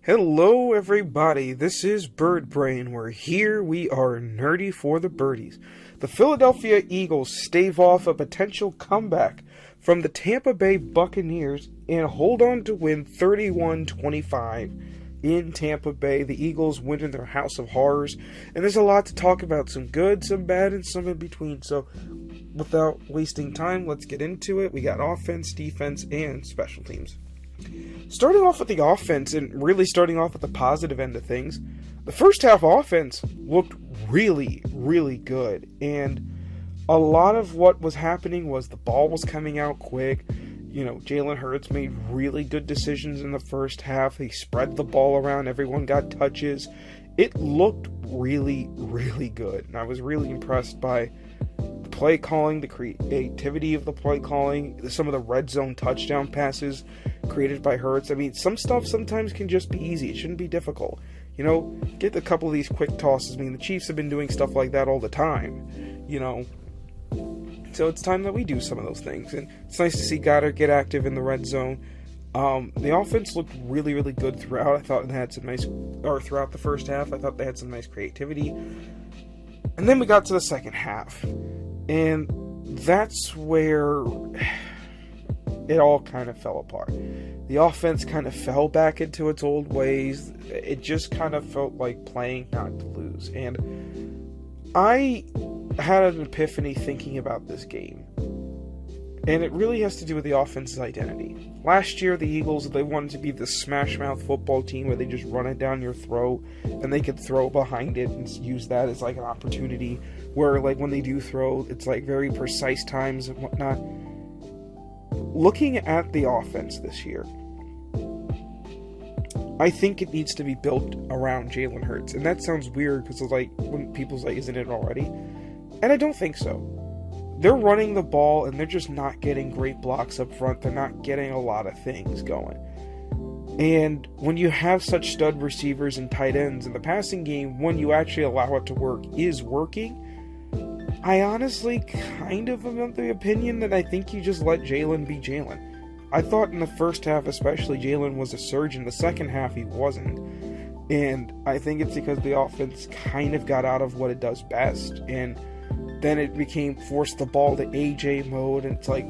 Hello everybody, this is Bird Brain, where here we are nerdy for the birdies. The Philadelphia Eagles stave off a potential comeback from the Tampa Bay Buccaneers and hold on to win 31-25 in Tampa Bay. The Eagles win in their house of horrors, and there's a lot to talk about, some good, some bad, and some in between. So without wasting time, let's get into it. We got offense, defense, and special teams. Starting off with the offense, and really starting off with the positive end of things, the first half offense looked really, really good, and a lot of what was happening was the ball was coming out quick. Jalen Hurts made really good decisions in the first half. He spread the ball around, everyone got touches. It looked really, really good, and I was really impressed by the play calling, the creativity of the play calling, some of the red zone touchdown passes created by Hurts. I mean, some stuff sometimes can just be easy. It shouldn't be difficult. Get a couple of these quick tosses. I mean, the Chiefs have been doing stuff like that all the time, So it's time that we do some of those things. And it's nice to see Goddard get active in the red zone. The offense looked really, really good throughout. I thought it had some nice, throughout the first half, I thought they had some nice creativity. And then we got to the second half. And that's where it all kind of fell apart. The offense kind of fell back into its old ways. It just kind of felt like playing not to lose. And I had an epiphany thinking about this game. And it really has to do with the offense's identity. Last year, the Eagles, they wanted to be the smash-mouth football team where they just run it down your throat and they could throw behind it and use that as like an opportunity where, like, when they do throw, it's like very precise times and whatnot. Looking at the offense this year, I think it needs to be built around Jalen Hurts. And that sounds weird because, like, when people's like, isn't it already? And I don't think so. They're running the ball and they're just not getting great blocks up front. They're not getting a lot of things going. And when you have such stud receivers and tight ends in the passing game, when you actually allow it to work, is working. I honestly kind of am of the opinion that I think you just let Jalen be Jalen. I thought in the first half especially Jalen was a surge. In the second half he wasn't. And I think it's because the offense kind of got out of what it does best. And then it became force the ball to AJ mode. And it's like,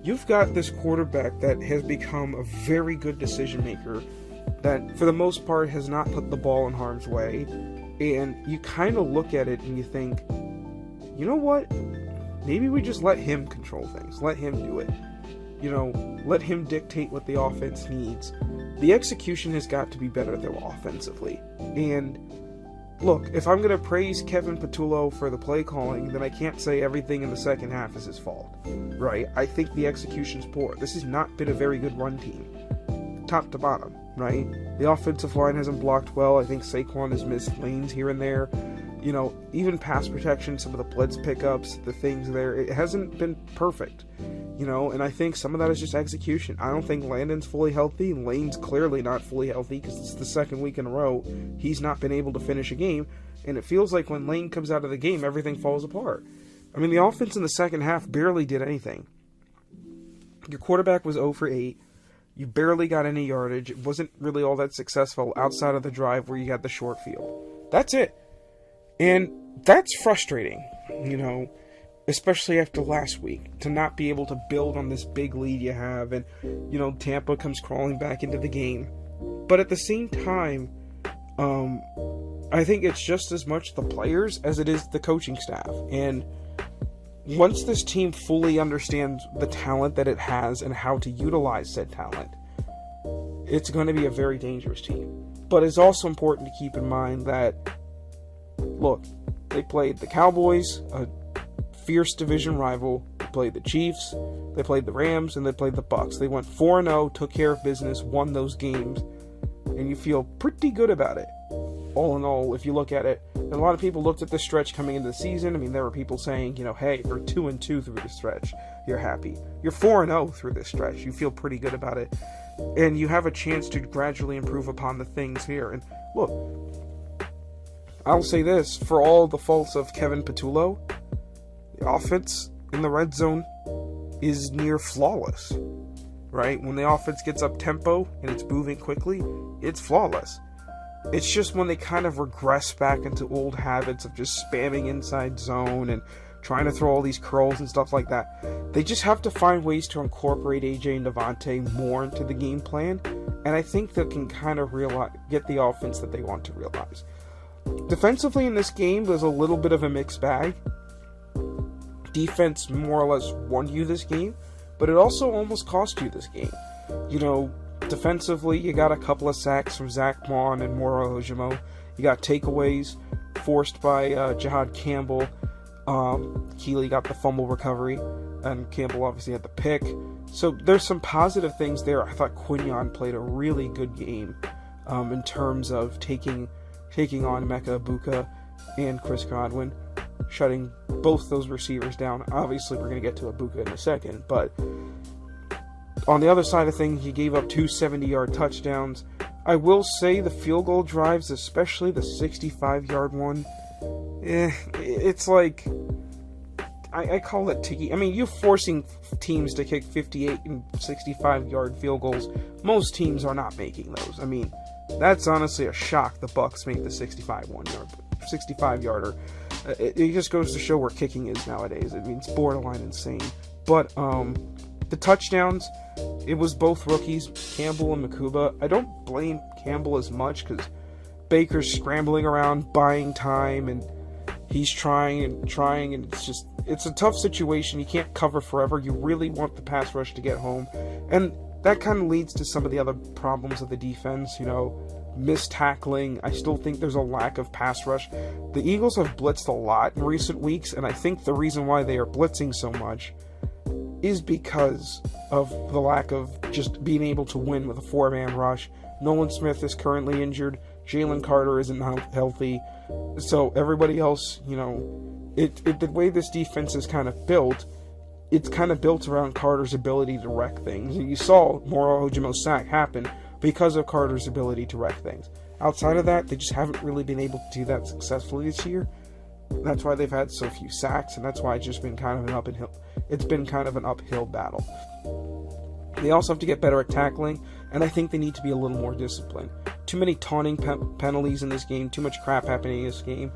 you've got this quarterback that has become a very good decision maker that for the most part has not put the ball in harm's way. And you kind of look at it and you think, you know what? Maybe we just let him control things. Let him do it. Let him dictate what the offense needs. The execution has got to be better, though, offensively. And look, if I'm going to praise Kevin Patullo for the play calling, then I can't say everything in the second half is his fault. Right? I think the execution's poor. This has not been a very good run team. Top to bottom, right? The offensive line hasn't blocked well. I think Saquon has missed lanes here and there. Even pass protection, some of the blitz pickups, the things there, it hasn't been perfect. And I think some of that is just execution. I don't think Landon's fully healthy. Lane's clearly not fully healthy because it's the second week in a row he's not been able to finish a game. And it feels like when Lane comes out of the game, everything falls apart. I mean, the offense in the second half barely did anything. Your quarterback was 0 for 8. You barely got any yardage. It wasn't really all that successful outside of the drive where you had the short field. That's it. And that's frustrating, especially after last week, to not be able to build on this big lead you have, and, Tampa comes crawling back into the game. But at the same time, I think it's just as much the players as it is the coaching staff. And once this team fully understands the talent that it has and how to utilize said talent, it's going to be a very dangerous team. But it's also important to keep in mind that, look, they played the Cowboys, a fierce division rival. They played the Chiefs, they played the Rams, and they played the Bucs. They went 4-0, took care of business, won those games, and you feel pretty good about it. All in all, if you look at it, and a lot of people looked at the stretch coming into the season. I mean, there were people saying, hey, you're 2-2 through the stretch. You're happy. You're 4-0 through this stretch. You feel pretty good about it. And you have a chance to gradually improve upon the things here. And look, I'll say this, for all the faults of Kevin Patullo, the offense in the red zone is near flawless, right? When the offense gets up tempo and it's moving quickly, it's flawless. It's just when they kind of regress back into old habits of just spamming inside zone and trying to throw all these curls and stuff like that, they just have to find ways to incorporate AJ and Devontae more into the game plan, and I think they can kind of get the offense that they want to realize. Defensively in this game was a little bit of a mixed bag. Defense more or less won you this game, but it also almost cost you this game. You know, defensively, you got a couple of sacks from Zach Vaughn and Moro Ojimo. You got takeaways forced by Jihad Campbell. Keeley got the fumble recovery, and Campbell obviously had the pick. So there's some positive things there. I thought Quinion played a really good game in terms of taking on Mecca Ibuka and Chris Godwin, shutting both those receivers down. Obviously, we're going to get to Ibuka in a second, but on the other side of things, he gave up 2 70-yard touchdowns. I will say the field goal drives, especially the 65-yard one, it's like, I call it ticky. I mean, you're forcing teams to kick 58 and 65-yard field goals. Most teams are not making those. I mean, that's honestly a shock the Bucs made the 65-yarder. It just goes to show where kicking is nowadays. I mean, it's borderline insane. But the touchdowns, it was both rookies, Campbell and Makuba. I don't blame Campbell as much because Baker's scrambling around, buying time, and he's trying, and it's a tough situation. You can't cover forever. You really want the pass rush to get home. And that kind of leads to some of the other problems of the defense, you know, missed tackling. I still think there's a lack of pass rush. The Eagles have blitzed a lot in recent weeks, and I think the reason why they are blitzing so much is because of the lack of just being able to win with a 4-man rush. Nolan Smith is currently injured. Jalen Carter isn't healthy. So everybody else, you know, the way this defense is kind of built, it's kind of built around Carter's ability to wreck things. And you saw Moro Ojimo's sack happen because of Carter's ability to wreck things. Outside of that, they just haven't really been able to do that successfully this year. That's why they've had so few sacks, and that's why it's just been kind of an uphill battle. They also have to get better at tackling, and I think they need to be a little more disciplined. Too many taunting penalties in this game, too much crap happening in this game.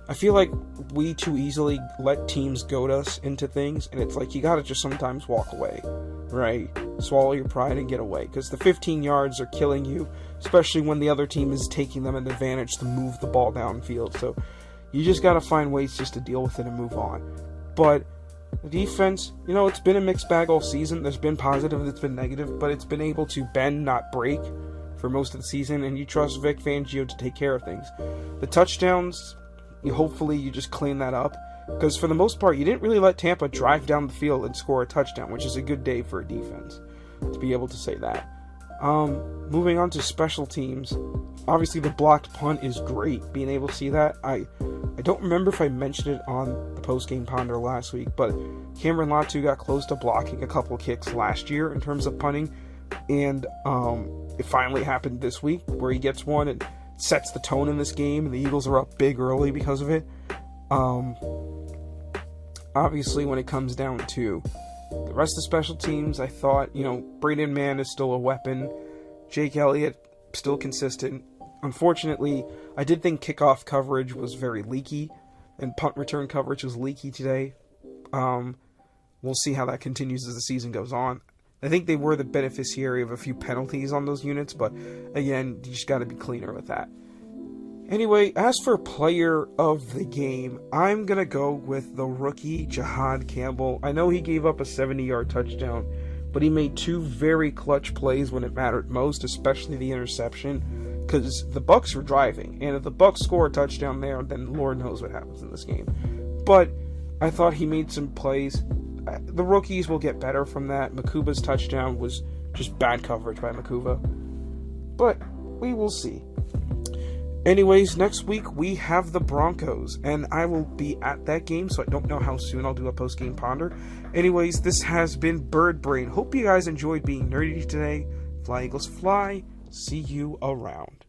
I feel like we too easily let teams goad us into things, and it's like you gotta just sometimes walk away, right? Swallow your pride and get away, because the 15 yards are killing you, especially when the other team is taking them an advantage to move the ball downfield. So you just gotta find ways just to deal with it and move on. But the defense, you know, it's been a mixed bag all season. There's been positive, there's been negative, but it's been able to bend, not break for most of the season, and you trust Vic Fangio to take care of things. The touchdowns, hopefully you just clean that up, because for the most part, you didn't really let Tampa drive down the field and score a touchdown, which is a good day for a defense, to be able to say that. Moving on to special teams, obviously the blocked punt is great, being able to see that. I don't remember if I mentioned it on the post-game ponder last week, but Cameron Latu got close to blocking a couple kicks last year in terms of punting, and it finally happened this week where he gets one and sets the tone in this game, and the Eagles are up big early because of it. Obviously, when it comes down to the rest of the special teams, I thought, you know, Braden Mann is still a weapon. Jake Elliott, still consistent. Unfortunately, I did think kickoff coverage was very leaky, and punt return coverage was leaky today. We'll see how that continues as the season goes on. I think they were the beneficiary of a few penalties on those units, but again, you just got to be cleaner with that. Anyway, as for player of the game, I'm going to go with the rookie Jihad Campbell. I know he gave up a 70-yard touchdown, but he made 2 very clutch plays when it mattered most, especially the interception, because the Bucs were driving, and if the Bucs score a touchdown there, then Lord knows what happens in this game. But I thought he made some plays. The rookies will get better from that. Makuba's touchdown was just bad coverage by Makuba, but we will see. Anyways, next week we have the Broncos, and I will be at that game, so I don't know how soon I'll do a post-game ponder. Anyways, this has been Bird Brain. Hope you guys enjoyed being nerdy today. Fly Eagles fly. See you around.